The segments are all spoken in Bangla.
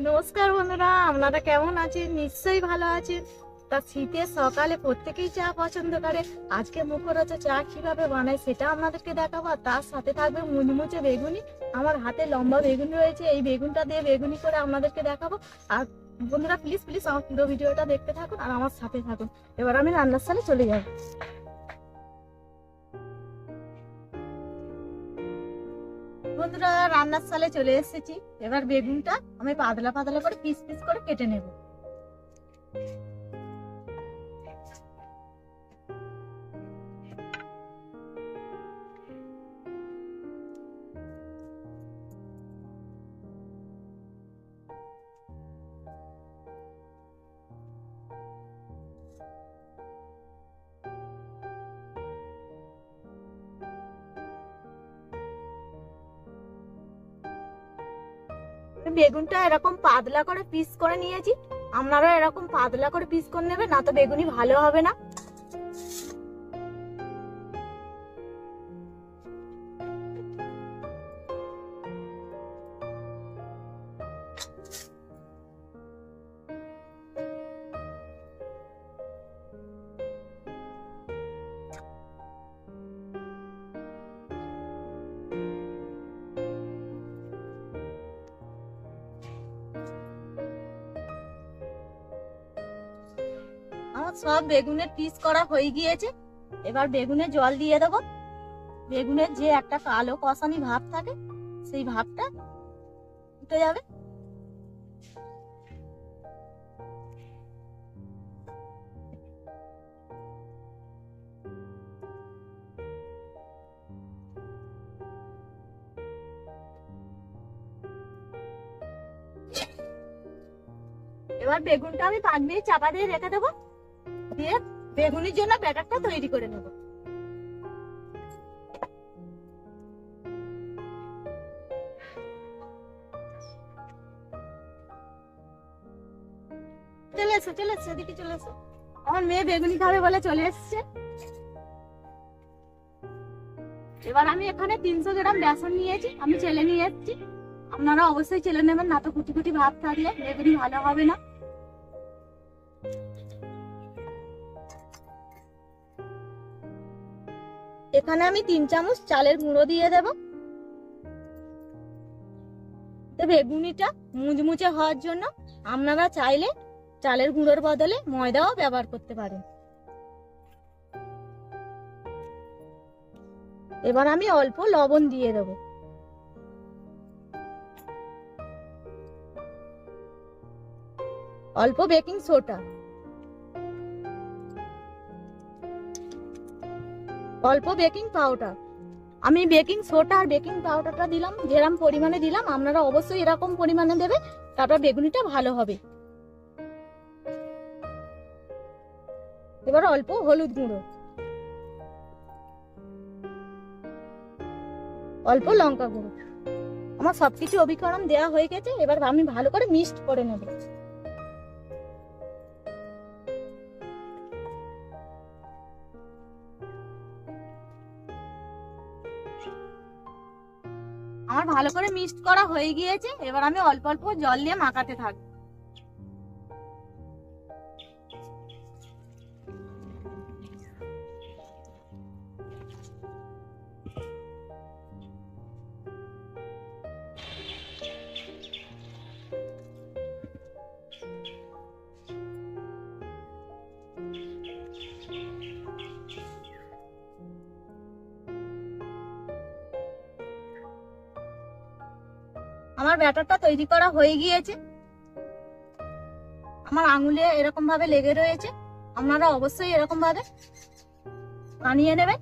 নমস্কার বন্ধুরা, আপনারা কেমন আছেন? নিশ্চয়ই ভালো আছেন। তা শীতের সকালে প্রত্যেকেই চা পছন্দ করে। আজকে মুখরোচক চা কিভাবে বানায় সেটা আপনাদেরকে দেখাবো। আর তার সাথে থাকবে মুচমুচে বেগুনি। আমার হাতে লম্বা বেগুন রয়েছে, এই বেগুনটা দিয়ে বেগুনি করে আপনাদেরকে দেখাবো। আর বন্ধুরা প্লিজ প্লিজ আমার পুরো ভিডিওটা দেখতে থাকুন আর আমার সাথে থাকুন। এবার আমি রান্নার সালে চলে যাবো। বন্ধুরা রান্নার সালে চলে এসেছি। এবার বেগুনটা আমি পাতলা পাতলা করে পিস পিস করে কেটে নেব। বেগুনটা এরকম পাতলা করে পিস করে নিয়েছি। আপনারা এরকম পাতলা করে পিস করে নেবেন, না তো বেগুনি ভালো হবে না। আমার সব বেগুনের পিস করা হয়ে গিয়েছে। এবার বেগুনে জল দিয়ে দেবো। বেগুনের যে একটা কালো কষানি ভাব থাকে সেই ভাবটা উঠে যাবে। এবার বেগুনটা আমি পাক দিয়ে চাপা দিয়ে রেখে দেবো, দিয়ে বেগুনির জন্য ব্যাটারটা তৈরি করে নেবো। চলে এসছে এদিকে চলে এসো। আমার মেয়ে বেগুনি খাবে বলে চলে এসছে। এবার আমি এখানে 300 গ্রাম বেসন নিয়েছি, আমি চেলে নিয়ে এসেছি। আপনারা অবশ্যই চেলে নেবেন, না তো কুচি কুচি ভাব থাকলে বেগুনি ভালো হবে না। এখানে আমি 3 চামচ চালের গুঁড়ো দিয়ে দেব। তো বেগুনিটা মুচমুচে হওয়ার জন্য আপনারা চাইলে চালের গুঁড়োর বদলে ময়দাও ব্যবহার করতে পারেন। এবার আমি অল্প লবণ দিয়ে দেব। অল্প বেকিং সোডা, অল্প বেকিং পাউডার। আমি বেকিং সোডা আর বেকিং পাউডারটা দিলাম যেরকম পরিমাণে দিলাম, আপনারা অবশ্যই এরকম পরিমাণে দেবে, তারপর বেগুনিটা ভালো হবে। এবার অল্প হলুদ গুঁড়ো, অল্প লঙ্কা গুঁড়ো। আমার সবকিছু অবিকরণ দেওয়া হয়ে গেছে। এবার আমি ভালো করে মিক্সড করে নেব। আমার ভালো করে মিক্সড করা হয়ে গিয়েছে। এবার আমি অল্প অল্প জল দিয়ে মাখাতে থাকবো। আমার ব্যাটারটা তৈরি করা হয়ে গিয়েছে। আমার আঙুলে এরকম ভাবে লেগে রয়েছে। আপনারা অবশ্যই এরকম ভাবে বানিয়ে নেবেন।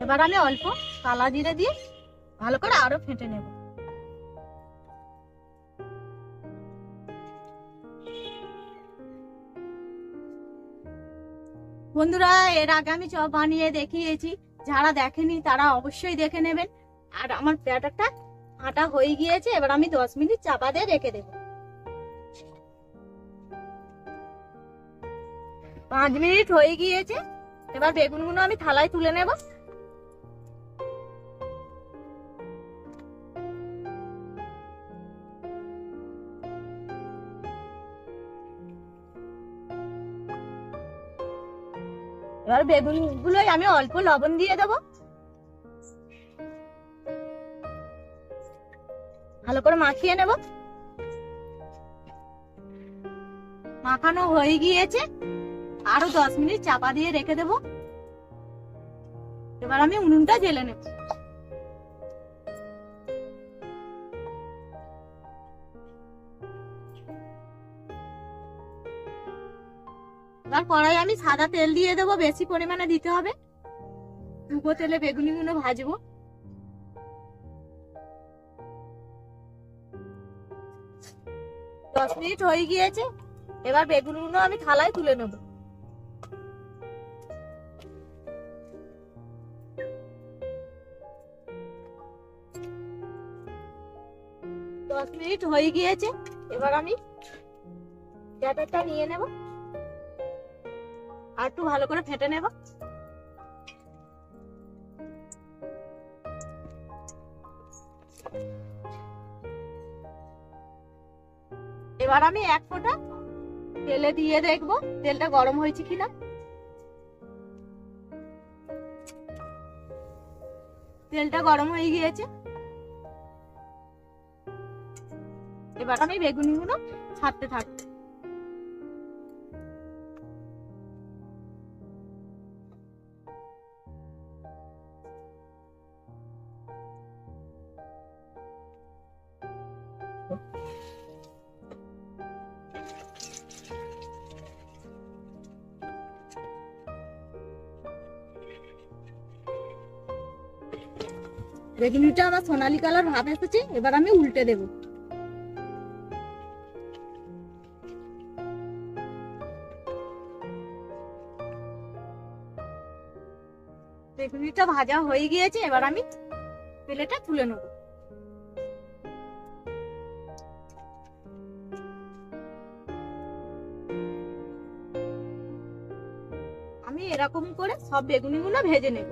এবার আমি অল্প কালা জিরে দিয়ে ভালো করে আরো ফেটে নেব। বন্ধুরা এর আগে আমি চপ বানিয়ে দেখিয়েছি, যারা দেখেনি তারা অবশ্যই দেখে নেবেন। আর আমার ব্যাটারটা আটা হয়ে গিয়েছে। এবার আমি 10 মিনিট চাপা দিয়ে রেখে দেব। 5 মিনিট হয়ে গিয়েছে। এবার বেগুনগুলো আমি থালায় তুলে নেব। এবার বেগুন গুলোই আমি অল্প লবণ দিয়ে দেবো, ভালো করে মাখিয়ে নেব। মাখানো হয়ে গিয়েছে, আরো 10 মিনিট চাপা দিয়ে রেখে দেব। এবার আমি উনুনটা জ্বেলে নেব। এবার কড়াই আমি সাদা তেল দিয়ে দেবো, বেশি পরিমাণে দিতে হবে। ডুবো তেলে বেগুনিগুলো ভাজবো। দশ মিনিট হয়ে গিয়েছে, এবার বেগুনগুলো আমি থালায় তুলে নেব। দশ মিনিট হয়ে গিয়েছে, এবার আমি ব্যাটারটা নিয়ে নেব আর একটু ভালো করে ফেটে নেব। এবার আমি এক ফোঁটা তেলে দিয়ে দেখবো তেলটা গরম হয়েছে কিনা। তেলটা গরম হয়ে গিয়েছে, এবার আমি বেগুনিগুলো ছাড়তে থাকবো। বেগুনিটা আমার সোনালী কালার ভাব এসেছে, এবার আমি উল্টে দেব। বেগুনিটা ভাজা হয়ে গিয়েছে, এবার আমি প্লেটে তুলে নেব। আমি এরকম করে সব বেগুনিগুলো ভেজে নেব।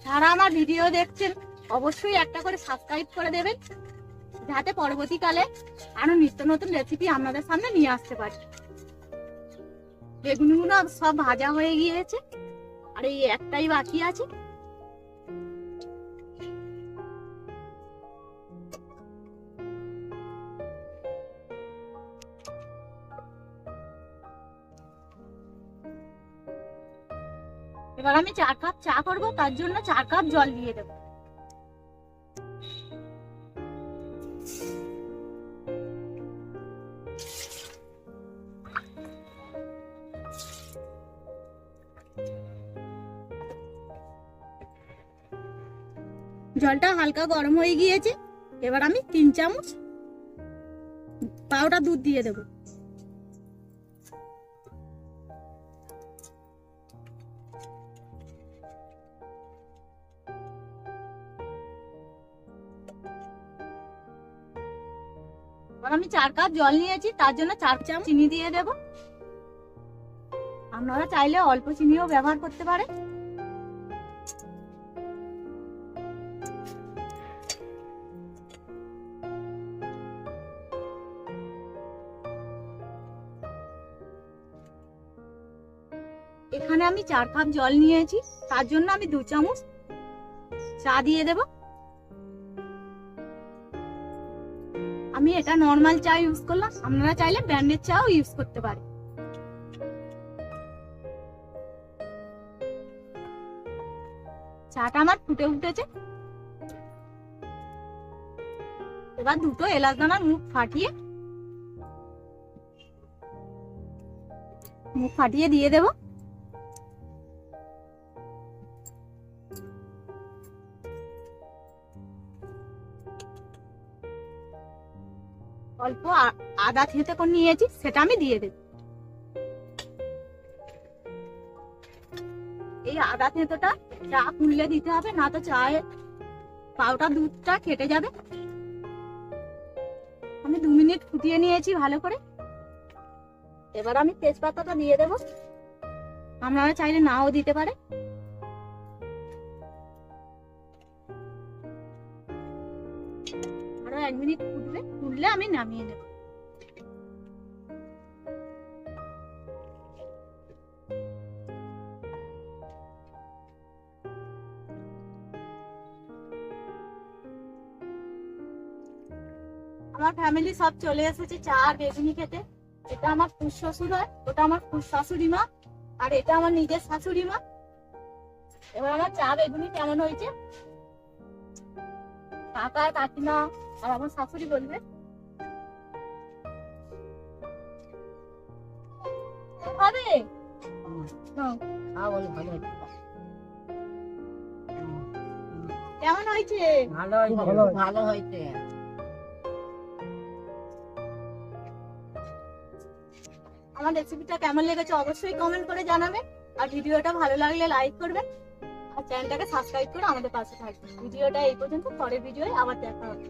যারা আমার ভিডিও দেখছেন অবশ্যই একটা করে সাবস্ক্রাইব করে দেবেন, যাতে পরবর্তীকালে আরো নিত্য নতুন রেসিপি আপনাদের সামনে নিয়ে আসতে পারি। বেগুনগুলো সব ভাজা হয়ে গিয়েছে, আর এই একটাই বাকি আছে। এবার আমি 4 কাপ চা করব, তার জন্য 4 কাপ জল দিয়ে দেব। জলটা হালকা গরম হয়ে গিয়েছে, এবার আমি 3 চামচ পাউডার দুধ দিয়ে দেব। আমি 4 কাপ জল নিয়েছি, তার জন্য 4 চামচ চিনি দিয়ে দেব। আপনারা চাইলে অল্প চিনিও ব্যবহার করতে পারেন। এখানে আমি 4 কাপ জল নিয়েছি, তার জন্য আমি 2 চামচ চা দিয়ে দেব। আমি এটা নরমাল চা ইউজ করলাম, আপনারা চাইলে ব্র্যান্ডের চাও ইউজ করতে পারেন। চাটা আমার ফুটে উঠেছে, এবার দুটো এলাচ দানার মুখ ফাটিয়ে দিয়ে দেব। অল্প আদা থেঁতে করে নিয়েছি, সেটা আমি দিয়ে দেব। এই আদা থেঁতোটা চা ফুললে দিতে হবে, না তো চায়ের পাউডার দুধটা কেটে যাবে। আমি 2 মিনিট ফুটিয়ে নিয়েছি ভালো করে। এবার আমি তেজপাতাটা দিয়ে দেবো, আপনারা চাইলে নাও দিতে পারে। আরো 1 মিনিট ফুটবে, ফুটলে আমি নামিয়ে নেব। আমার ফ্যামিলি সব চলে এসেছে চা আর বেগুনি খেতে। এটা আমার ফুস শ্বশুর হয়, ওটা আমার ফুস শাশুড়ি মা, আর এটা আমার নিজের শাশুড়ি মা। এবার আমার চা বেগুনি কেমন হয়েছে কাকা কাকিমা আর আমার শাশুড়ি বলবে। হবে কেমন হয়েছে? ভালো হয়েছে। আমার রেসিপিটা কেমন লেগেছে অবশ্যই কমেন্ট করে জানাবেন, আর ভিডিওটা ভালো লাগলে লাইক করবেন, আর চ্যানেলটাকে সাবস্ক্রাইব করে আমাদের পাশে থাকবেন। ভিডিওটা এই পর্যন্ত, পরের ভিডিওয় আবার দেখা হবে।